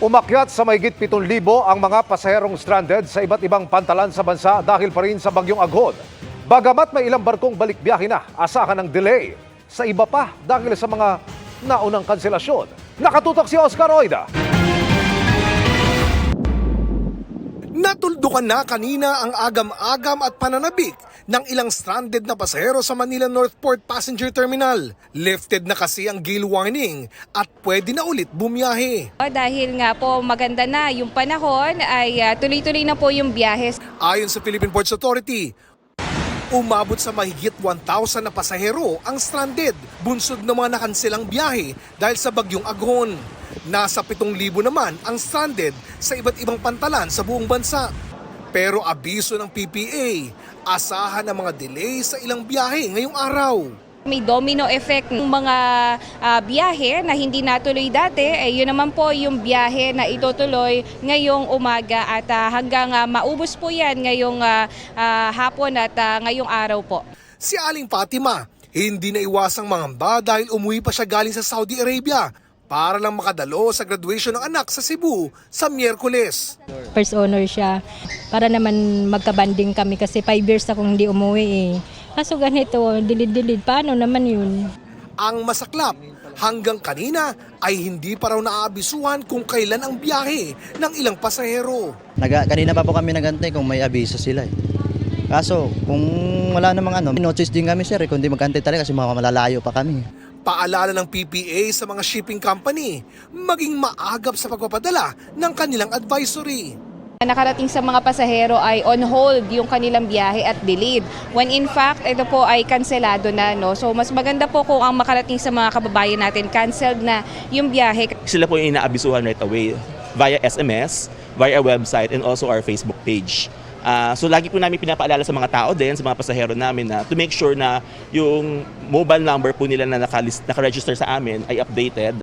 Umakyat sa mahigit 7,000 ang mga pasaherong stranded sa iba't ibang pantalan sa bansa dahil pa rin sa bagyong Aghon. Bagamat may ilang barkong balik biyahe na, asahan ng delay. Sa iba pa dahil sa mga naunang kanselasyon. Nakatutok si Oscar Oida. Natuldukan na kanina ang agam-agam at pananabik ng ilang stranded na pasahero sa Manila Northport Passenger Terminal. Lifted na kasi ang gale warning at pwede na ulit bumiyahe. Dahil nga po maganda na yung panahon ay tuloy-tuloy na po yung biyahe. Ayon sa Philippine Ports Authority, umabot sa mahigit 1,000 na pasahero ang stranded, bunsod ng mga nakanselang biyahe dahil sa bagyong Aghon. Nasa 7,000 naman ang stranded sa iba't ibang pantalan sa buong bansa. Pero abiso ng PPA, asahan ang mga delay sa ilang biyahe ngayong araw. May domino effect ng mga biyahe na hindi natuloy dati. Yun naman po yung biyahe na itutuloy ngayong umaga at hanggang maubos po yan ngayong hapon at ngayong araw po. Si Aling Fatima, hindi na iwasang mangamba dahil umuwi pa siya galing sa Saudi Arabia para lang makadalo sa graduation ng anak sa Cebu sa Miyerkules. First honor siya para naman magkabanding kami kasi 5 years akong hindi umuwi eh. Kaso ganito, dilid-dilid, paano naman yun? Ang masaklap, hanggang kanina ay hindi pa raw naaabisuhan kung kailan ang biyahe ng ilang pasahero. Kanina pa po kami nagantay kung may abiso sila eh. Kaso kung wala namang notice din kami sir kung di magantay talaga kasi malalayo pa kami. Paalala ng PPA sa mga shipping company, maging maagap sa pagpapadala ng kanilang advisory. Nakarating sa mga pasahero ay on hold yung kanilang biyahe at delayed. When in fact, ito po ay kanselado na. No? So mas maganda po kung ang makarating sa mga kababayan natin, canceled na yung biyahe. Sila po yung inaabisuhan right away via SMS, via website, and also our Facebook page. So lagi po namin pinapaalala sa mga tao din, sa mga pasahero namin na to make sure na yung mobile number po nila na naka-register sa amin ay updated.